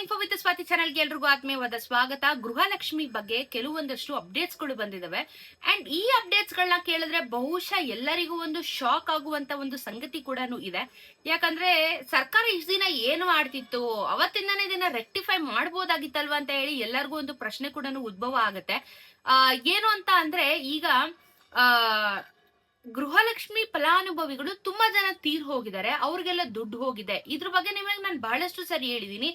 Info with Swati ಚಾನೆಲ್ಗೆ ಎಲ್ರಿಗೂ ಆತ್ಮೀಯವಾದ ಸ್ವಾಗತ. ಗೃಹಲಕ್ಷ್ಮಿ ಬಗ್ಗೆ ಕೆಲವೊಂದಷ್ಟು ಅಪ್ಡೇಟ್ಸ್ ಗಳು ಬಂದಿದಾವೆ ಅಂಡ್ ಈ ಅಪ್ಡೇಟ್ಸ್ ಗಳನ್ನ ಕೇಳಿದ್ರೆ ಬಹುಶಃ ಎಲ್ಲರಿಗೂ ಒಂದು ಶಾಕ್ ಆಗುವಂತ ಒಂದು ಸಂಗತಿ ಕೂಡ ಇದೆ. ಯಾಕಂದ್ರೆ ಸರ್ಕಾರ ಇಷ್ಟು ದಿನ ಏನು ಮಾಡ್ತಿತ್ತು, ಅವತ್ತಿಂದನೇ ಇದನ್ನ ರೆಕ್ಟಿಫೈ ಮಾಡಬಹುದಾಗಿತ್ತಲ್ವಾ ಅಂತ ಹೇಳಿ ಎಲ್ಲರಿಗೂ ಒಂದು ಪ್ರಶ್ನೆ ಕೂಡ ಉದ್ಭವ ಆಗುತ್ತೆ. ಏನು ಅಂತ ಅಂದ್ರೆ ಈಗ ಆ ಗೃಹಲಕ್ಷ್ಮಿ ಫಲಾನುಭವಿಗಳು ತುಂಬಾ ಜನ ತೀರ್ ಹೋಗಿದ್ದಾರೆ, ಅವ್ರಿಗೆಲ್ಲ ದುಡ್ಡು ಹೋಗಿದೆ. ಇದ್ರ ಬಗ್ಗೆ ನಿಮಗೆ ನಾನು ಬಹಳಷ್ಟು ಸರಿ ಹೇಳಿದೀನಿ.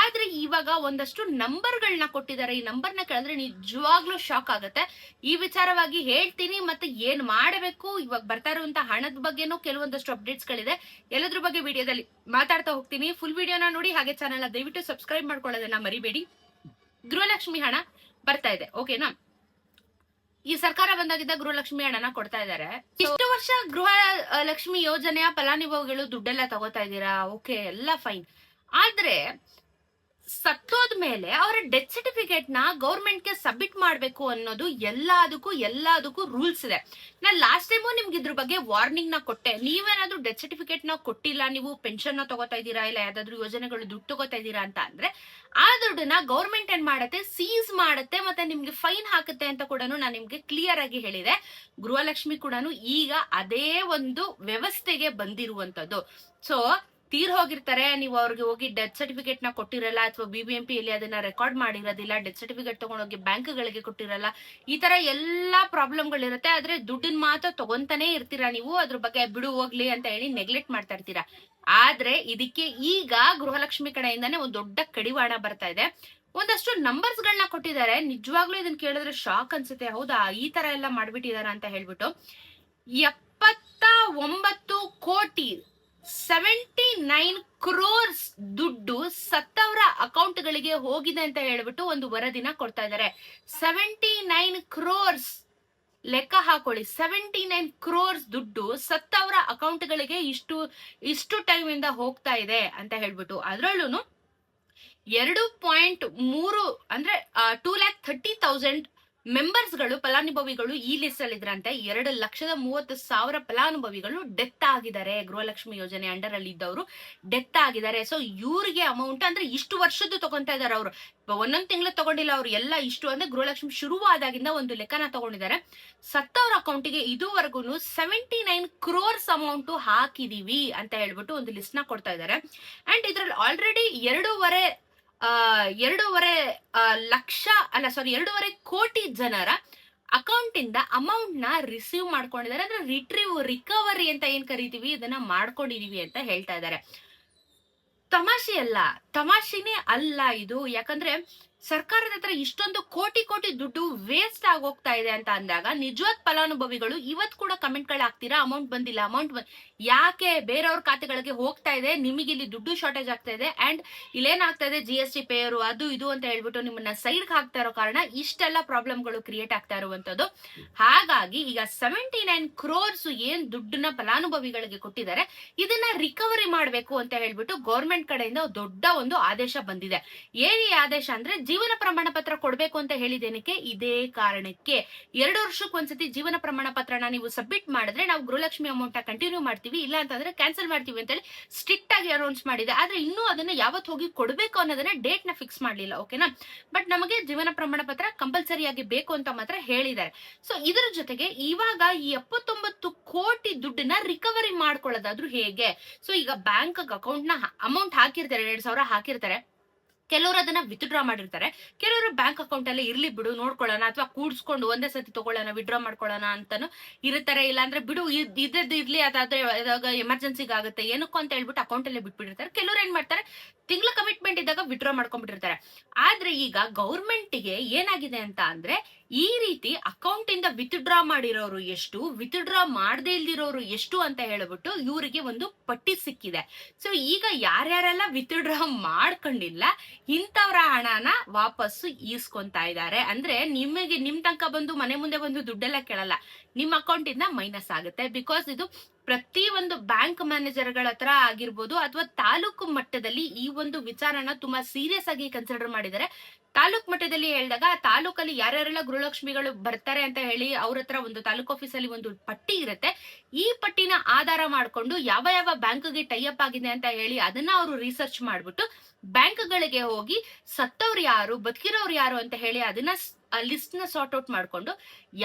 ಆದ್ರೆ ಇವಾಗ ಒಂದಷ್ಟು ನಂಬರ್ ಗಳನ್ನ ಕೊಟ್ಟಿದ್ದಾರೆ. ಈ ನಂಬರ್ನ ಕೇಳಿದ್ರೆ ನಿಜವಾಗ್ಲೂ ಶಾಕ್ ಆಗುತ್ತೆ. ಈ ವಿಚಾರವಾಗಿ ಹೇಳ್ತೀನಿ, ಮತ್ತೆ ಏನ್ ಮಾಡಬೇಕು, ಇವಾಗ ಬರ್ತಾ ಇರುವಂತ ಹಣದ ಬಗ್ಗೆನೂ ಕೆಲವೊಂದಷ್ಟು ಅಪ್ಡೇಟ್ಸ್ ಗಳಿದೆ. ಎಲ್ಲದ್ರ ಬಗ್ಗೆ ವಿಡಿಯೋದಲ್ಲಿ ಮಾತಾಡ್ತಾ ಹೋಗ್ತೀನಿ. ಫುಲ್ ವಿಡಿಯೋನ ನೋಡಿ, ಹಾಗೆ ಚಾನೆಲ್ ದಯವಿಟ್ಟು ಸಬ್ಸ್ಕ್ರೈಬ್ ಮಾಡ್ಕೊಳ್ಳೋದನ್ನ ಮರಿಬೇಡಿ. ಗೃಹಲಕ್ಷ್ಮಿ ಹಣ ಬರ್ತಾ ಇದೆ, ಓಕೆನಾ? ಈ ಸರ್ಕಾರ ಬಂದಾಗಿದ್ದ ಗೃಹಲಕ್ಷ್ಮಿ ಹಣನ ಕೊಡ್ತಾ ಇದ್ದಾರೆ. ಇಷ್ಟು ವರ್ಷ ಗೃಹ ಲಕ್ಷ್ಮಿ ಯೋಜನೆಯ ಫಲಾನುಭವಿಗಳು ದುಡ್ಡೆಲ್ಲ ತಗೋತಾ ಇದ್ದೀರಾ, ಓಕೆ, ಎಲ್ಲ ಫೈನ್. ಆದ್ರೆ ಸತ್ತೋದ್ಮೇಲೆ ಅವರ ಡೆತ್ ಸರ್ಟಿಫಿಕೇಟ್ ನ ಗೌರ್ಮೆಂಟ್ ಗೆ ಸಬ್ಮಿಟ್ ಮಾಡ್ಬೇಕು ಅನ್ನೋದು ಎಲ್ಲದಕ್ಕೂ ರೂಲ್ಸ್ ಇದೆ. ನಾನು ಲಾಸ್ಟ್ ಟೈಮು ನಿಮ್ಗೆ ಇದ್ರ ಬಗ್ಗೆ ವಾರ್ನಿಂಗ್ ನ ಕೊಟ್ಟೆ. ನೀವೇನಾದ್ರೂ ಡೆತ್ ಸರ್ಟಿಫಿಕೇಟ್ ನ ಕೊಟ್ಟಿಲ್ಲ, ನೀವು ಪೆನ್ಷನ್ ನ ತಗೋತಾ ಇದ್ದೀರಾ, ಇಲ್ಲ ಯಾವ್ದಾದ್ರು ಯೋಜನೆಗಳು ದುಡ್ಡು ತಗೋತಾ ಇದ್ದೀರಾ ಅಂತ ಅಂದ್ರೆ ಆ ದುಡ್ಡನ್ನ ಗೌರ್ಮೆಂಟ್ ಏನ್ ಮಾಡತ್ತೆ, ಸೀಸ್ ಮಾಡತ್ತೆ, ಮತ್ತೆ ನಿಮ್ಗೆ ಫೈನ್ ಹಾಕುತ್ತೆ ಅಂತ ಕೂಡ ನಾನು ನಿಮ್ಗೆ ಕ್ಲಿಯರ್ ಆಗಿ ಹೇಳಿದೆ. ಗೃಹಲಕ್ಷ್ಮಿ ಕೂಡ ಈಗ ಅದೇ ಒಂದು ವ್ಯವಸ್ಥೆಗೆ ಬಂದಿರುವಂತದ್ದು. ಸೊ ತೀರ್ ಹೋಗಿರ್ತಾರೆ, ನೀವು ಅವ್ರಿಗೆ ಹೋಗಿ ಡೆತ್ ಸರ್ಟಿಫಿಕೇಟ್ ನ ಕೊಟ್ಟಿರಲ್ಲ, ಅಥವಾ BBMP ಅಲ್ಲಿ ಅದನ್ನ ರೆಕಾರ್ಡ್ ಮಾಡಿರೋದಿಲ್ಲ, ಡೆತ್ ಸರ್ಟಿಫಿಕೇಟ್ ತಗೊಂಡೋಗಿ ಬ್ಯಾಂಕ್ ಗಳಿಗೆ ಕೊಟ್ಟಿರಲ್ಲ, ಈ ತರ ಎಲ್ಲಾ ಪ್ರಾಬ್ಲಮ್ ಗಳಿರುತ್ತೆ. ಆದ್ರೆ ದುಡ್ಡನ್ನ ಮಾತ್ರ ತಗೊಂತಾನೆ ಇರ್ತೀರಾ ನೀವು, ಅದ್ರ ಬಗ್ಗೆ ಬಿಡು ಹೋಗ್ಲಿ ಅಂತ ಹೇಳಿ ನೆಗ್ಲೆಕ್ಟ್ ಮಾಡ್ತಾ ಇರ್ತೀರಾ. ಆದ್ರೆ ಇದಕ್ಕೆ ಈಗ ಗೃಹಲಕ್ಷ್ಮಿ ಕಡೆಯಿಂದಾನೇ ಒಂದು ದೊಡ್ಡ ಕಡಿವಾಣ ಬರ್ತಾ ಇದೆ. ಒಂದಷ್ಟು ನಂಬರ್ಸ್ ಗಳನ್ನ ಕೊಟ್ಟಿದ್ದಾರೆ. ನಿಜವಾಗ್ಲೂ ಇದನ್ನ ಕೇಳಿದ್ರೆ ಶಾಕ್ ಅನ್ಸುತ್ತೆ. ಹೌದಾ, ಈ ತರ ಎಲ್ಲ ಮಾಡ್ಬಿಟ್ಟಿದಾರ ಅಂತ ಹೇಳ್ಬಿಟ್ಟು 79 ಕೋಟಿ 79 crores ದುಡ್ಡು ಸತ್ತವರ ಅಕೌಂಟ್ ಗಳಿಗೆ ಹೋಗಿದೆ ಅಂತ ಹೇಳ್ಬಿಟ್ಟು ಒಂದು ವರದಿನ ಕೊಡ್ತಾ ಇದ್ದಾರೆ. 79 crores ಲೆಕ್ಕ ಹಾಕೊಳ್ಳಿ. 79 crores ದುಡ್ಡು ಸತ್ತವರ ಅಕೌಂಟ್ ಗಳಿಗೆ ಇಷ್ಟು ಟೈಮ್ ಇಂದ ಹೋಗ್ತಾ ಇದೆ ಅಂತ ಹೇಳ್ಬಿಟ್ಟು. ಅದ್ರಲ್ಲೂ 2.3 ಅಂದ್ರೆ 2,30,000 ಮೆಂಬರ್ಸ್ ಗಳು, ಫಲಾನುಭವಿಗಳು ಈ ಲಿಸ್ಟ್ ಅಲ್ಲಿ ಇದ್ರಂತೆ. 2,30,000 ಫಲಾನುಭವಿಗಳು ಡೆತ್ ಆಗಿದ್ದಾರೆ. ಗೃಹಲಕ್ಷ್ಮಿ ಯೋಜನೆ ಅಂಡರ್ ಅಲ್ಲಿ ಇದ್ದವರು ಡೆತ್ ಆಗಿದ್ದಾರೆ. ಸೊ ಇವ್ರಿಗೆ ಅಮೌಂಟ್ ಅಂದ್ರೆ ಇಷ್ಟು ವರ್ಷದ್ದು ತಗೊಂತಾ ಇದಾರೆ. ಅವರು ಒಂದೊಂದ್ ತಿಂಗಳು ತಗೊಂಡಿಲ್ಲ, ಅವ್ರು ಎಲ್ಲ ಇಷ್ಟು ಅಂದ್ರೆ ಗೃಹಲಕ್ಷ್ಮಿ ಶುರುವಾದಾಗಿಂದ ಒಂದು ಲೆಕ್ಕನ ತಗೊಂಡಿದ್ದಾರೆ. ಸತ್ತವ್ರ ಅಕೌಂಟಿಗೆ ಇದುವರೆಗೂ 79 crores ಅಮೌಂಟ್ ಹಾಕಿದೀವಿ ಅಂತ ಹೇಳ್ಬಿಟ್ಟು ಒಂದು ಲಿಸ್ಟ್ ನ ಕೊಡ್ತಾ ಇದ್ದಾರೆ. ಅಂಡ್ ಇದ್ರಲ್ಲಿ ಆಲ್ರೆಡಿ 2.5 ಕೋಟಿ ಜನರ ಅಕೌಂಟ್ ಇಂದ ಅಮೌಂಟ್ ನ ರಿಸೀವ್ ಮಾಡ್ಕೊಂಡಿದ್ದಾರೆ. ಅಂದ್ರೆ ರಿಕವರಿ ಅಂತ ಏನ್ ಕರಿತೀವಿ, ಇದನ್ನ ಮಾಡ್ಕೊಂಡಿದೀವಿ ಅಂತ ಹೇಳ್ತಾ ಇದ್ದಾರೆ. ತಮಾಷೆನೇ ಅಲ್ಲ ಇದು. ಯಾಕಂದ್ರೆ ಸರ್ಕಾರದ ಹತ್ರ ಇಷ್ಟೊಂದು ಕೋಟಿ ದುಡ್ಡು ವೇಸ್ಟ್ ಆಗೋಗ್ತಾ ಇದೆ ಅಂತ ಅಂದಾಗ ನಿಜವಾದ ಫಲಾನುಭವಿಗಳು ಇವತ್ ಕೂಡ ಕಮೆಂಟ್ ಗಳು ಹಾಕ್ತೀರಾ, ಅಮೌಂಟ್ ಬಂದಿಲ್ಲ, ಯಾಕೆ ಬೇರೆಯವ್ರ ಖಾತೆಗಳಿಗೆ ಹೋಗ್ತಾ ಇದೆ, ನಿಮಗೆ ಇಲ್ಲಿ ದುಡ್ಡು ಶಾರ್ಟೇಜ್ ಆಗ್ತಾ ಇದೆ, ಅಂಡ್ ಇಲ್ಲೇನಾಗ್ತಾ ಇದೆ GST ಪೇಯರು ಅದು ಇದು ಅಂತ ಹೇಳ್ಬಿಟ್ಟು ನಿಮ್ಮನ್ನ ಸೈಡ್ ಹಾಕ್ತಾ ಇರೋ ಕಾರಣ ಇಷ್ಟೆಲ್ಲ ಪ್ರಾಬ್ಲಮ್ಗಳು ಕ್ರಿಯೇಟ್ ಆಗ್ತಾ ಇರುವಂತದ್ದು. ಹಾಗಾಗಿ ಈಗ 79 crores ಏನ್ ದುಡ್ಡನ್ನ ಫಲಾನುಭವಿಗಳಿಗೆ ಕೊಟ್ಟಿದ್ದಾರೆ, ಇದನ್ನ ರಿಕವರಿ ಮಾಡ್ಬೇಕು ಅಂತ ಹೇಳ್ಬಿಟ್ಟು ಗೌರ್ಮೆಂಟ್ ಕಡೆಯಿಂದ ದೊಡ್ಡ ಒಂದು ಆದೇಶ ಬಂದಿದೆ. ಏನ್ ಈ ಆದೇಶ ಅಂದ್ರೆ, ಜೀವನ ಪ್ರಮಾಣ ಪತ್ರ ಕೊಡ್ಬೇಕು ಅಂತ ಹೇಳಿದೇನಕ್ಕೆ, ಇದೇ ಕಾರಣಕ್ಕೆ 2 ವರ್ಷಕ್ಕೊಂದ್ಸತಿ ಜೀವನ ಪ್ರಮಾಣ ಪತ್ರನ ನೀವು ಸಬ್ಮಿಟ್ ಮಾಡಿದ್ರೆ ನಾವು ಗೃಹಲಕ್ಷ್ಮಿ ಅಮೌಂಟ್ ಕಂಟಿನ್ಯೂ ಮಾಡ್ತೀವಿ, ಇಲ್ಲ ಅಂತಂದ್ರೆ ಕ್ಯಾನ್ಸಲ್ ಮಾಡ್ತೀವಿ ಅಂತ ಹೇಳಿ ಸ್ಟ್ರಿಕ್ಟ್ ಆಗಿ ಅನೌನ್ಸ್ ಮಾಡಿದೆ. ಆದ್ರೆ ಇನ್ನೂ ಅದನ್ನ ಯಾವತ್ತು ಹೋಗಿ ಕೊಡ್ಬೇಕು ಅನ್ನೋದನ್ನ ಡೇಟ್ ನ ಫಿಕ್ಸ್ ಮಾಡ್ಲಿಲ್ಲ, ಓಕೆನಾ? ಬಟ್ ನಮಗೆ ಜೀವನ ಪ್ರಮಾಣ ಪತ್ರ ಕಂಪಲ್ಸರಿ ಆಗಿ ಬೇಕು ಅಂತ ಮಾತ್ರ ಹೇಳಿದ್ದಾರೆ. ಸೊ ಇದ್ರ ಜೊತೆಗೆ ಇವಾಗ ಈ 79 ಕೋಟಿ ದುಡ್ಡನ್ನ ರಿಕವರಿ ಮಾಡ್ಕೊಳ್ಳೋದಾದ್ರೂ ಹೇಗೆ? ಸೊ ಈಗ ಬ್ಯಾಂಕ್ ಅಕೌಂಟ್ ನ ಅಮೌಂಟ್ ಹಾಕಿರ್ತಾರೆ, 2,000 ಹಾಕಿರ್ತಾರೆ. ಕೆಲವರು ಅದನ್ನ ವಿತ್ಡ್ರಾ ಮಾಡಿರ್ತಾರೆ, ಕೆಲವರು ಬ್ಯಾಂಕ್ ಅಕೌಂಟ್ ಅಲ್ಲಿ ಇರ್ಲಿ ಬಿಡು ನೋಡ್ಕೊಳ್ಳೋಣ, ಅಥವಾ ಕೂಡ್ಸ್ಕೊಂಡು ಒಂದೇ ಸತಿ ತಗೊಳ್ಳೋಣ, ವಿಡ್ರಾ ಮಾಡ್ಕೊಳ್ಳೋಣ ಅಂತಾನು ಇರ್ತಾರೆ. ಇಲ್ಲ ಅಂದ್ರೆ ಬಿಡು ಇದ್ರದ್ದು ಇರ್ಲಿ, ಅದಾದ್ರೆ ಎಮರ್ಜೆನ್ಸಿಗೆ ಆಗುತ್ತೆ ಏನಕ್ಕೋ ಅಂತ ಹೇಳ್ಬಿಟ್ಟು ಅಕೌಂಟ್ ಅಲ್ಲೇ ಬಿಟ್ಬಿಟ್ಟಿರ್ತಾರೆ. ಕೆಲವರು ಏನ್ ಮಾಡ್ತಾರೆ, ತಿಂಗಳ ಕಮಿಟ್ಮೆಂಟ್ ಇದ್ದಾಗ ವಿಡ್ರಾ ಮಾಡ್ಕೊಂಡ್ಬಿಟ್ಟಿರ್ತಾರೆ. ಆದ್ರೆ ಈಗ ಗೌರ್ಮೆಂಟ್ ಗೆ ಏನಾಗಿದೆ ಅಂತ ಅಂದ್ರೆ, ಈ ರೀತಿ ಅಕೌಂಟ್ ಇಂದ ವಿತ್ಡ್ರಾ ಮಾಡಿರೋರು ಎಷ್ಟು, ವಿತ್ಡ್ರಾ ಮಾಡದೇ ಇಲ್ದಿರೋರು ಎಷ್ಟು ಅಂತ ಹೇಳ್ಬಿಟ್ಟು ಇವರಿಗೆ ಒಂದು ಪಟ್ಟಿ ಸಿಕ್ಕಿದೆ. ಸೊ ಈಗ ಯಾರ್ಯಾರೆಲ್ಲ ವಿತ್ಡ್ರಾ ಮಾಡ್ಕೊಂಡಿಲ್ಲ ಇಂಥವ್ರ ಹಣನ ವಾಪಸ್ಸು ಈಸ್ಕೊಂತಾ ಇದ್ದಾರೆ. ಅಂದ್ರೆ ನಿಮ್ ತನಕ ಬಂದು ಮನೆ ಮುಂದೆ ಬಂದು ದುಡ್ಡೆಲ್ಲ ಕೇಳಲ್ಲ, ನಿಮ್ ಅಕೌಂಟ್ ಇಂದ ಮೈನಸ್ ಆಗುತ್ತೆ. ಬಿಕಾಸ್ ಇದು ಪ್ರತಿ ಒಂದು ಬ್ಯಾಂಕ್ ಮ್ಯಾನೇಜರ್ ಗಳ ಹತ್ರ ಆಗಿರ್ಬೋದು, ಅಥವಾ ತಾಲೂಕು ಮಟ್ಟದಲ್ಲಿ ಈ ಒಂದು ವಿಚಾರನ ತುಂಬಾ ಸೀರಿಯಸ್ ಆಗಿ ಕನ್ಸಿಡರ್ ಮಾಡಿದ್ದಾರೆ. ತಾಲೂಕ್ ಮಟ್ಟದಲ್ಲಿ ಹೇಳಿದಾಗ ತಾಲೂಕಲ್ಲಿ ಯಾರ್ಯಾರೆಲ್ಲ ಗೃಹಲಕ್ಷ್ಮಿಗಳು ಬರ್ತಾರೆ ಅಂತ ಹೇಳಿ ಅವ್ರ ಹತ್ರ ಒಂದು ತಾಲೂಕ್ ಆಫೀಸಲ್ಲಿ ಒಂದು ಪಟ್ಟಿ ಇರುತ್ತೆ. ಈ ಪಟ್ಟಿನ ಆಧಾರ ಮಾಡ್ಕೊಂಡು ಯಾವ ಯಾವ ಬ್ಯಾಂಕ್ಗೆ ಟೈಅಪ್ ಆಗಿದೆ ಅಂತ ಹೇಳಿ ಅದನ್ನ ಅವರು ರಿಸರ್ಚ್ ಮಾಡ್ಬಿಟ್ಟು ಬ್ಯಾಂಕ್ಗಳಿಗೆ ಹೋಗಿ ಸತ್ತವ್ರು ಯಾರು ಬದುಕಿರೋರು ಯಾರು ಅಂತ ಹೇಳಿ ಅದನ್ನ ಲಿಸ್ಟ್ ನ ಸಾರ್ಟ್ ಔಟ್ ಮಾಡ್ಕೊಂಡು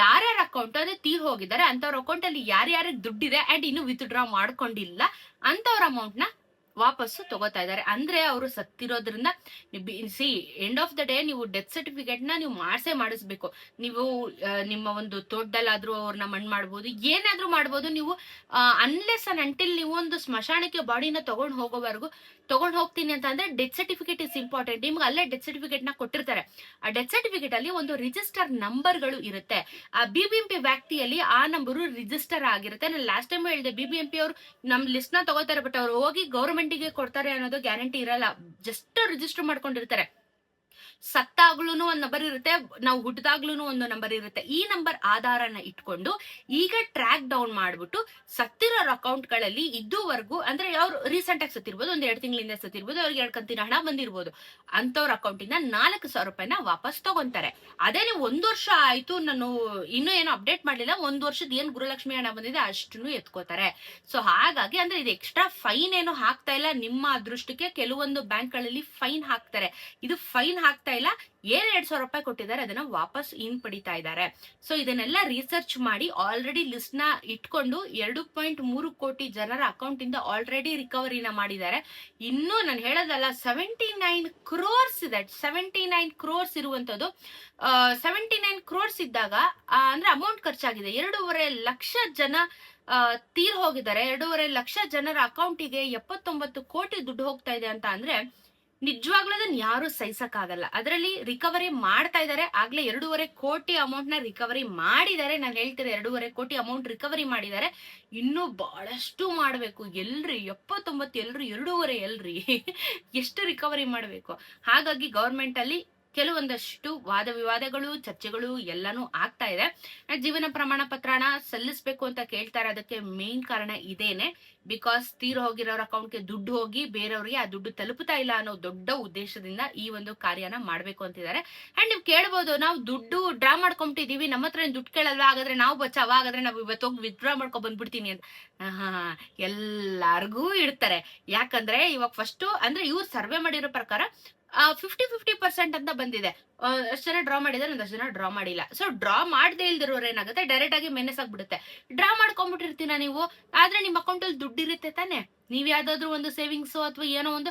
ಯಾರ್ಯಾರ ಅಕೌಂಟ್ ಅಂದ್ರೆ ತೀರ್ ಹೋಗಿದ್ದಾರೆ ಅಂತವ್ರ ಅಕೌಂಟ್ ಅಲ್ಲಿ ಯಾರ್ಯಾರಿಗೆ ದುಡ್ಡಿದೆ ಅಂಡ್ ಇನ್ನು ವಿತ್ಡ್ರಾ ಮಾಡ್ಕೊಂಡಿಲ್ಲ ಅಂತವ್ರ ಅಮೌಂಟ್ ನ ವಾಪಸ್ಸು ತಗೋತಾ ಇದ್ದಾರೆ. ಅಂದ್ರೆ ಅವರು ಸತ್ತಿರೋದ್ರಿಂದ see end of the day ನೀವು ಡೆತ್ ಸರ್ಟಿಫಿಕೇಟ್ ನ ನೀವು ಮಾಡಿಸ್ಬೇಕು. ನೀವು ನಿಮ್ಮ ಒಂದು ತೋಟದಲ್ಲಾದ್ರೂ ಅವ್ರನ್ನ ಮಣ್ಣು ಮಾಡ್ಬೋದು, ಏನಾದ್ರೂ ಮಾಡ್ಬೋದು. ನೀವು ಅನ್ಲೆಸ್ ಅಂಡ್ ಅಂಟಿಲ್ ನೀವು ಒಂದು ಸ್ಮಶಾನಕ್ಕೆ ಬಾಡಿನ ತಗೊಂಡ್ ಹೋಗ್ತೀನಿ ಅಂತ ಅಂದ್ರೆ ಡೆತ್ ಸರ್ಟಿಫಿಕೇಟ್ ಇಸ್ ಇಂಪಾರ್ಟೆಂಟ್. ನಿಮ್ಗೆ ಅಲ್ಲೇ ಡೆತ್ ಸರ್ಟಿಫಿಕೇಟ್ ನ ಕೊಟ್ಟಿರ್ತಾರೆ. ಆ ಡೆತ್ ಸರ್ಟಿಫಿಕೇಟ್ ಅಲ್ಲಿ ಒಂದು ರಿಜಿಸ್ಟರ್ ನಂಬರ್ಗಳು ಇರುತ್ತೆ. ಆ ಬಿಬಿಎಂಪಿ ವ್ಯಾಪ್ತಿಯಲ್ಲಿ ಆ ನಂಬರು ರಿಜಿಸ್ಟರ್ ಆಗಿರುತ್ತೆ. ನಾನು ಲಾಸ್ಟ್ ಟೈಮ್ ಹೇಳಿದೆ, ಬಿಬಿಎಂಪಿ ಅವರು ನಮ್ ಲಿಸ್ಟ್ ನ ತಗೋತಾರೆ, ಬಟ್ ಅವ್ರು ಹೋಗಿ ಗೌರ್ಮೆಂಟ್ ಗೆ ಕೊಡ್ತಾರೆ ಅನ್ನೋದು ಗ್ಯಾರಂಟಿ ಇರಲ್ಲ. ಜಸ್ಟ್ ರಿಜಿಸ್ಟರ್ ಮಾಡ್ಕೊಂಡಿರ್ತಾರೆ. ಸತ್ತಾಗ್ಲೂ ಒಂದ್ ನಂಬರ್ ಇರುತ್ತೆ, ನಾವು ಹುಟ್ಟಿದಾಗ್ಲೂ ಒಂದು ನಂಬರ್ ಇರುತ್ತೆ. ಈ ನಂಬರ್ ಆಧಾರನ ಇಟ್ಕೊಂಡು ಈಗ ಟ್ರ್ಯಾಕ್ ಡೌನ್ ಮಾಡ್ಬಿಟ್ಟು ಸತ್ತಿರೋ ಅಕೌಂಟ್ ಗಳಲ್ಲಿ ಇದುವರೆಗೂ ಅಂದ್ರೆ ಅವ್ರು ರೀಸೆಂಟ್ ಆಗಿ ಸತ್ತಿರ್ಬೋದು, ಒಂದ್ 2 ತಿಂಗಳಿಂದ ಸತ್ತಿರ್ಬೋದು, ಅವ್ರಿಗೆ 2 ಕಂತಿನ ಹಣ ಬಂದಿರ್ಬೋದು. ಅಂತವ್ರ ಅಕೌಂಟ್ ಇಂದ 4,000 ರೂಪಾಯಿನ ವಾಪಸ್ ತಗೊಂತಾರೆ. ಅದೇ ನೀವು 1 ವರ್ಷ ಆಯ್ತು ನಾನು ಇನ್ನೂ ಏನೋ ಅಪ್ಡೇಟ್ ಮಾಡ್ಲಿಲ್ಲ, 1 ವರ್ಷದ ಏನ್ ಗೃಹಲಕ್ಷ್ಮಿ ಹಣ ಬಂದಿದೆ ಅಷ್ಟನ್ನು ಎತ್ಕೋತಾರೆ. ಸೊ ಹಾಗಾಗಿ ಅಂದ್ರೆ ಇದು ಎಕ್ಸ್ಟ್ರಾ ಫೈನ್ ಏನು ಹಾಕ್ತಾ ಇಲ್ಲ. ನಿಮ್ಮ ಅದೃಷ್ಟಕ್ಕೆ ಕೆಲವೊಂದು ಬ್ಯಾಂಕ್ ಗಳಲ್ಲಿ ಫೈನ್ ಹಾಕ್ತಾರೆ. ಇದು ಫೈನ್ ಹಾಕ್ತಾ ಇಲ್ಲ, 2,000 ರೂಪಾಯಿ ಕೊಟ್ಟಿದ್ದಾರೆ ಅದನ್ನ ವಾಪಸ್ ಪಡಿತಾ ಇದ್ದಾರೆ. ಸೊ ಇದನ್ನೆಲ್ಲ ರಿಸರ್ಚ್ ಮಾಡಿ ಆಲ್ರೆಡಿ ಲಿಸ್ಟ್ ನ ಇಟ್ಕೊಂಡು 2.3 ಕೋಟಿ ಜನರ ಅಕೌಂಟ್ ಇಂದ ಆಲ್ರೆಡಿ ರಿಕವರಿನ ಮಾಡಿದ್ದಾರೆ. ಇನ್ನು ನಾನು ಹೇಳೋದಲ್ಲ, 79 ಕ್ರೋರ್ಸ್ ಇದೆ. 79 ಕ್ರೋರ್ಸ್ ಇರುವಂತದ್ದು 79 ಕ್ರೋರ್ಸ್ ಇದ್ದಾಗ ಅಂದ್ರೆ ಅಮೌಂಟ್ ಖರ್ಚಾಗಿದೆ. 2.5 ಲಕ್ಷ ಜನ ತೀರ್ ಹೋಗಿದ್ದಾರೆ. 2.5 ಲಕ್ಷ ಜನರ ಅಕೌಂಟಿಗೆ 79 ಕೋಟಿ ದುಡ್ಡು ಹೋಗ್ತಾ ಇದೆ ಅಂತ ಅಂದ್ರೆ ನಿಜವಾಗ್ಲೂ ಅದನ್ನ ಯಾರು ಸಹಿಸಕ್ಕಾಗಲ್ಲ. ಅದರಲ್ಲಿ ರಿಕವರಿ ಮಾಡ್ತಾ ಇದ್ದಾರೆ. ಆಗ್ಲೇ 2.5 ಕೋಟಿ ಅಮೌಂಟ್ ನ ರಿಕವರಿ ಮಾಡಿದ್ದಾರೆ. ನಾನು ಹೇಳ್ತೀನಿ 2.5 ಕೋಟಿ ಅಮೌಂಟ್ ರಿಕವರಿ ಮಾಡಿದ್ದಾರೆ. ಇನ್ನು ಬಹಳಷ್ಟು ಮಾಡ್ಬೇಕು. ಎಲ್ರಿ 79 ಎಲ್ರಿ 2.5 ಎಲ್ರಿ ಎಷ್ಟು ರಿಕವರಿ ಮಾಡ್ಬೇಕು. ಹಾಗಾಗಿ ಗವರ್ಮೆಂಟ್ ಅಲ್ಲಿ ಕೆಲವೊಂದಷ್ಟು ವಾದ ವಿವಾದಗಳು ಚರ್ಚೆಗಳು ಎಲ್ಲಾನು ಆಗ್ತಾ ಇದೆ. ಜೀವನ ಪ್ರಮಾಣ ಪತ್ರನ ಸಲ್ಲಿಸ್ಬೇಕು ಅಂತ ಕೇಳ್ತಾರೆ. ಅದಕ್ಕೆ ಮೇನ್ ಕಾರಣ ಇದೇನೆ, ಬಿಕಾಸ್ ತೀರ್ ಹೋಗಿರೋರ ಅಕೌಂಟ್ಗೆ ದುಡ್ಡು ಹೋಗಿ ಬೇರೆಯವ್ರಿಗೆ ಆ ದುಡ್ಡು ತಲುಪುತ್ತಾ ಇಲ್ಲ ಅನ್ನೋ ದೊಡ್ಡ ಉದ್ದೇಶದಿಂದ ಈ ಒಂದು ಕಾರ್ಯನ ಮಾಡ್ಬೇಕು ಅಂತಿದ್ದಾರೆ. ಅಂಡ್ ನೀವು ಕೇಳ್ಬೋದು, ನಾವು ದುಡ್ಡು ಡ್ರಾ ಮಾಡ್ಕೊಂಬಿಟ್ಟಿದೀವಿ, ನಮ್ಮ ಹತ್ರ ದುಡ್ಡು ಕೇಳಲ್ವಾ, ಹಾಗಾದ್ರೆ ನಾವು ಬಚಾವ, ಹಾಗಾದ್ರೆ ನಾವು ಇವತ್ತು ಹೋಗಿ ವಿತ್ಡ್ರಾ ಮಾಡ್ಕೊಂಡ್ ಬಂದ್ಬಿಡ್ತೀನಿ ಅಂತ ಎಲ್ಲಾರ್ಗೂ ಇಡ್ತಾರೆ. ಯಾಕಂದ್ರೆ ಇವಾಗ ಫಸ್ಟ್ ಅಂದ್ರೆ ಇವ್ರು ಸರ್ವೆ ಮಾಡಿರೋ ಪ್ರಕಾರ 50-50% ಅಂತ ಬಂದಿದೆ. ಅಷ್ಟು ಜನ ಡ್ರಾ ಮಾಡಿದ್ರೆ ಒಂದಷ್ಟು ಜನ ಡ್ರಾ ಮಾಡಿಲ್ಲ. ಸೊ ಡ್ರಾ ಮಾಡದೇ ಇಲ್ದಿರೋರು ಏನಾಗುತ್ತೆ, ಡೈರೆಕ್ಟ್ ಆಗಿ ಮೆನೆಸ್ ಆಗ್ಬಿಡುತ್ತೆ. ಡ್ರಾ ಮಾಡ್ಕೊಂಡ್ಬಿಟ್ಟಿರ್ತೀನ ನೀವು, ಆದ್ರೆ ನಿಮ್ ಅಕೌಂಟ್ ಅಲ್ಲಿ ದುಡ್ಡು ಇರುತ್ತೆ ತಾನೆ. ನೀವ್ ಯಾವ್ದಾದ್ರು ಒಂದು ಸೇವಿಂಗ್ಸ್ ಅಥವಾ ಏನೋ ಒಂದು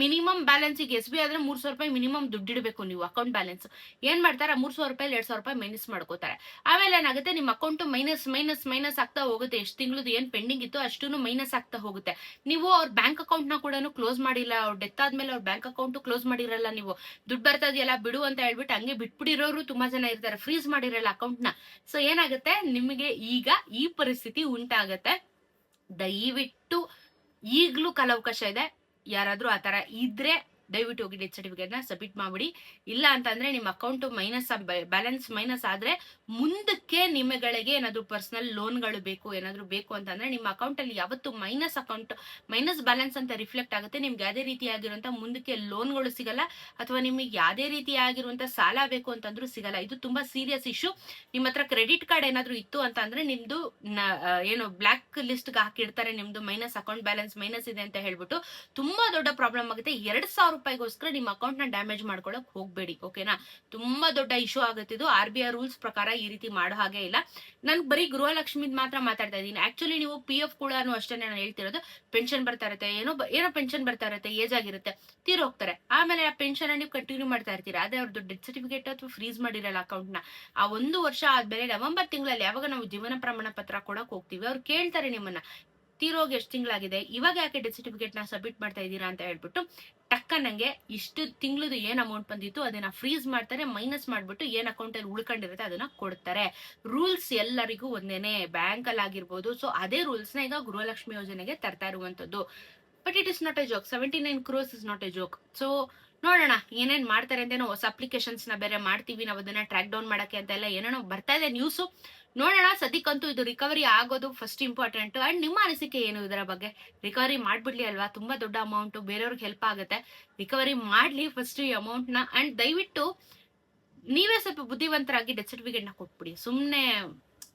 ಮಿನಿಮಮ್ ಬ್ಯಾಲೆನ್ಸ್, ಈಗ SBI ಆದ್ರೆ 300 ರೂಪಾಯಿ ಮಿನಿಮಮ್ ದುಡ್ಡು ಇಡಬೇಕು ನೀವು ಅಕೌಂಟ್ ಬ್ಯಾಲೆನ್ಸ್. ಏನ್ ಮಾಡ್ತಾರೆ, 300 ರೂಪಾಯಿ 2,000 ರೂಪಾಯಿ ಮೈನಸ್ ಮಾಡ್ಕೋತಾರೆ. ಆಮೇಲೆ ಏನಾಗುತ್ತೆ, ನಿಮ್ ಅಕೌಂಟ್ ಮೈನಸ್ ಆಗ್ತಾ ಹೋಗುತ್ತೆ. ಎಷ್ಟು ತಿಂಗಳದ್ದು ಏನ್ ಪೆಂಡಿಂಗ್ ಇತ್ತು ಅಷ್ಟೂ ಮೈನಸ್ ಆಗ್ತಾ ಹೋಗುತ್ತೆ. ನೀವು ಅವ್ರ ಬ್ಯಾಂಕ್ ಅಕೌಂಟ್ ನ ಕೂಡ ಕ್ಲೋಸ್ ಮಾಡಿಲ್ಲ, ಅವ್ರ ಡೆತ್ ಆದ್ಮೇಲೆ ಅವ್ರ ಬ್ಯಾಂಕ್ ಅಕೌಂಟ್ ಕ್ಲೋಸ್ ಮಾಡಿರಲ್ಲ. ನೀವು ದುಡ್ಡು ಬರ್ತಾ ಇದೆಯಲ್ಲ ಬಿಡು ಅಂತ ಹೇಳ್ಬಿಟ್ಟು ಹಂಗೆ ಬಿಟ್ಬಿಡಿರೋರು ತುಂಬಾ ಜನ ಇರ್ತಾರೆ, ಫ್ರೀಸ್ ಮಾಡಿರಲ್ಲ ಅಕೌಂಟ್ ನ. ಸೊ ಏನಾಗುತ್ತೆ, ನಿಮಗೆ ಈಗ ಈ ಪರಿಸ್ಥಿತಿ ಉಂಟಾಗತ್ತೆ. ದಯವಿಟ್ಟು ಈಗ್ಲೂ ಕಾಲಾವಕಾಶ ಇದೆ. ಯಾರಾದ್ರೂ ಆತರ ಇದ್ರೆ ದಯವಿಟ್ಟು ಹೋಗಿ ಡೆತ್ ಸರ್ಟಿಫಿಕೇಟ್ ನ ಸಬ್ಮಿಟ್ ಮಾಡ್ಬಿಡಿ. ಇಲ್ಲ ಅಂತಂದ್ರೆ ನಿಮ್ಮ ಅಕೌಂಟ್ ಬ್ಯಾಲೆನ್ಸ್ ಮೈನಸ್ ಆದ್ರೆ ಮುಂದಕ್ಕೆ ನಿಮ್ಮಗಳಿಗೆ ಏನಾದ್ರು ಪರ್ಸನಲ್ ಲೋನ್ಗಳು ಏನಾದ್ರು ಬೇಕು ಅಂತಂದ್ರೆ ನಿಮ್ಮ ಅಕೌಂಟ್ ಅಲ್ಲಿ ಯಾವತ್ತು ಮೈನಸ್ ಬ್ಯಾಲೆನ್ಸ್ ಅಂತ ರಿಫ್ಲೆಕ್ಟ್ ಆಗುತ್ತೆ. ನಿಮ್ಗೆ ಯಾವ್ದೇ ರೀತಿಯಾಗಿರುವಂತ ಮುಂದಕ್ಕೆ ಲೋನ್ಗಳು ಸಿಗಲ್ಲ, ಅಥವಾ ನಿಮಗೆ ಯಾವ್ದೇ ರೀತಿಯಾಗಿರುವಂತ ಸಾಲ ಬೇಕು ಅಂತಂದ್ರೂ ಸಿಗಲ್ಲ. ಇದು ತುಂಬಾ ಸೀರಿಯಸ್ ಇಶ್ಯೂ. ನಿಮ್ಮ ಹತ್ರ ಕ್ರೆಡಿಟ್ ಕಾರ್ಡ್ ಏನಾದ್ರು ಇತ್ತು ಅಂತಂದ್ರೆ ನಿಮ್ದು ಏನು ಬ್ಲಾಕ್ ಲಿಸ್ಟ್ ಹಾಕಿರ್ತಾರೆ, ನಿಮ್ದು ಅಕೌಂಟ್ ಬ್ಯಾಲೆನ್ಸ್ ಮೈನಸ್ ಇದೆ ಅಂತ ಹೇಳ್ಬಿಟ್ಟು ತುಂಬಾ ದೊಡ್ಡ ಪ್ರಾಬ್ಲಮ್ ಆಗುತ್ತೆ. 2,000 ರೂಪಾಯಿಗೋಸ್ಕರ ನಿಮ್ಮ ಅಕೌಂಟ್ ನ ಡ್ಯಾಮೇಜ್ ಮಾಡ್ಕೊಳಕ್ ಹೋಗ್ಬೇಡಿ, ಓಕೆನಾ. ತುಂಬಾ ದೊಡ್ಡ ಇಶ್ಯೂ ಆಗುತ್ತೆ ಇದು. RBI ರೂಲ್ಸ್ ಪ್ರಕಾರ ಈ ರೀತಿ ಮಾಡೋ ಹಾಗೆ ಇಲ್ಲ. ನಾನು ಬರೀ ಗೃಹಲಕ್ಷ್ಮಿದ್ ಮಾತ್ರ ಮಾತಾಡ್ತಾ ಇದ್ದೀನಿ. ಆಕ್ಚುಲಿ ನೀವು PF ಕೂಡ ಅಷ್ಟೇ ನಾನು ಹೇಳ್ತಿರೋದು. ಪೆನ್ಷನ್ ಬರ್ತಾ ಇರುತ್ತೆ, ಏನೋ ಪೆನ್ಷನ್ ಬರ್ತಾ ಇರುತ್ತೆ, ಏಜ್ ಆಗಿರುತ್ತೆ, ತೀರ್ ಹೋಗ್ತಾರೆ. ಆಮೇಲೆ ಆ ಪೆನ್ಷನ್ ನೀವು ಕಂಟಿನ್ಯೂ ಮಾಡ್ತಾ ಇರ್ತೀರಾ. ಅದೇ ಅವ್ರದ್ದು ಡೆತ್ ಸರ್ಟಿಫಿಕೇಟ್ ಅಥವಾ ಫ್ರೀಸ್ ಮಾಡಿರಲ್ಲ ಅಕೌಂಟ್ ನ. ಆ 1 ವರ್ಷ ಆದ್ಮೇಲೆ ನವೆಂಬರ್ ತಿಂಗಳಲ್ಲಿ ಯಾವಾಗ ನಾವು ಜೀವನ ಪ್ರಮಾಣ ಪತ್ರ ಕೊಡಕ್ ಹೋಗ್ತೀವಿ, ಅವ್ರು ಕೇಳ್ತಾರೆ ನಿಮ್ಮನ್ನ, ತೀರೋಗಿ ಎಷ್ಟು ತಿಂಗಳಾಗಿದೆ, ಇವಾಗ ಯಾಕೆ ಡೆತ್ ಸರ್ಟಿಫಿಕೇಟ್ ನ ಸಬ್ಮಿಟ್ ಮಾಡ್ತಾ ಇದ್ದೀರಾ ಅಂತ ಹೇಳ್ಬಿಟ್ಟು ಟಕ್ಕ ನಂಗೆ ಇಷ್ಟು ತಿಂಗಳದು ಏನ್ ಅಮೌಂಟ್ ಬಂದಿತ್ತು ಅದನ್ನ ಫ್ರೀಸ್ ಮಾಡ್ತಾರೆ, ಮೈನಸ್ ಮಾಡ್ಬಿಟ್ಟು ಏನ್ ಅಕೌಂಟ್ ಅಲ್ಲಿ ಉಳ್ಕೊಂಡಿರುತ್ತೆ ಅದನ್ನ ಕೊಡ್ತಾರೆ. ರೂಲ್ಸ್ ಎಲ್ಲರಿಗೂ ಒಂದೇನೆ, ಬ್ಯಾಂಕ್ ಅಲ್ಲಿ ಆಗಿರ್ಬೋದು. ಸೊ ಅದೇ ರೂಲ್ಸ್ ನ ಈಗ ಗೃಹಲಕ್ಷ್ಮಿ ಯೋಜನೆಗೆ ತರ್ತಾ ಇರುವಂತದ್ದು. But it is not A joke. 79 crores is not A joke. So ನೋಡೋಣ ಏನೇನ್ ಮಾಡ್ತಾರೆ ಅಂತೇನೋ. ಹೊಸ ಅಪ್ಲಿಕೇಶನ್ಸ್ ನ ಬೇರೆ ಮಾಡ್ತೀವಿ ನಾವು ಅದನ್ನ ಟ್ರ್ಯಾಕ್ ಡೌನ್ ಮಾಡಕ್ಕೆ ಅಂತ ಎಲ್ಲ ಏನೇನೋ ಬರ್ತಾ ಇದೆ ನ್ಯೂಸ್. ನೋಡೋಣ. ಸದ್ಯಕ್ಕಂತೂ ಇದು ರಿಕವರಿ ಆಗೋದು ಫಸ್ಟ್ ಇಂಪಾರ್ಟೆಂಟ್. ಅಂಡ್ ನಿಮ್ಮ ಅನಿಸಿಕೆ ಏನು ಇದರ ಬಗ್ಗೆ? ರಿಕವರಿ ಮಾಡ್ಬಿಡ್ಲಿ ಅಲ್ವಾ? ತುಂಬಾ ದೊಡ್ಡ ಅಮೌಂಟ್, ಬೇರೆಯವ್ರಿಗೆ ಹೆಲ್ಪ್ ಆಗುತ್ತೆ. ರಿಕವರಿ ಮಾಡ್ಲಿ ಫಸ್ಟ್ ಈ ಅಮೌಂಟ್ ನ. ಅಂಡ್ ದಯವಿಟ್ಟು ನೀವೇ ಸ್ವಲ್ಪ ಬುದ್ಧಿವಂತರಾಗಿ ಡೆತ್ ಸರ್ಟಿಫಿಕೇಟ್ ನ ಕೊಟ್ಬಿಡಿ. ಸುಮ್ನೆ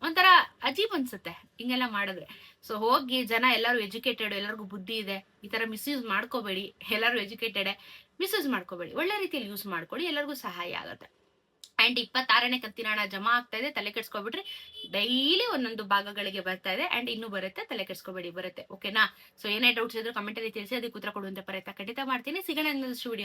ಒಂಥರ ಅಜೀಬ್ ಅನ್ಸುತ್ತೆ ಹಿಂಗೆಲ್ಲ ಮಾಡಿದ್ರೆ. ಸೊ ಹೋಗಿ ಜನ ಎಲ್ಲರೂ ಎಜುಕೇಟೆಡ್, ಎಲ್ಲರಿಗೂ ಬುದ್ಧಿ ಇದೆ, ಈ ತರ ಮಿಸ್ಯೂಸ್ ಮಾಡ್ಕೋಬೇಡಿ. ಎಲ್ಲರೂ ಎಜುಕೇಟೆಡ್, ಮಿಸ್ಯೂಸ್ ಮಾಡ್ಕೋಬೇಡಿ. ಒಳ್ಳೆ ರೀತಿಯಲ್ಲಿ ಯೂಸ್ ಮಾಡ್ಕೊಳ್ಳಿ, ಎಲ್ಲರಿಗೂ ಸಹಾಯ ಆಗುತ್ತೆ. ಅಂಡ್ 26ನೇ ಕಂತಿನ ಹಣ ಜಮಾ ಆಗ್ತಾ ಇದೆ, ತಲೆ ಕೆಡ್ಸ್ಕೊಬಿಟ್ರಿ. ಡೈಲಿ ಒಂದೊಂದು ಭಾಗಗಳಿಗೆ ಬರ್ತಾ ಇದೆ. ಅಂಡ್ ಇನ್ನೂ ಬರುತ್ತೆ, ತಲೆ ಕೆಡ್ಸ್ಕೊಬೇಡಿ, ಬರುತ್ತೆ. ಓಕೆನಾ? ಸೊ ಏನೇ ಡೌಟ್ಸ್ ಇದ್ರು ಕಮೆಂಟ್ ಅಲ್ಲಿ ತಿಳಿಸಿ, ಅದಕ್ಕೆ ಉತ್ತರ ಕೊಡುವಂತೆ ಪ್ರಯತ್ನ ಖಂಡಿತ ಮಾಡ್ತೀನಿ. ಸಿಗೋಣ ಇನ್ನೊಂದಷ್ಟು ವಿಡಿಯೋ.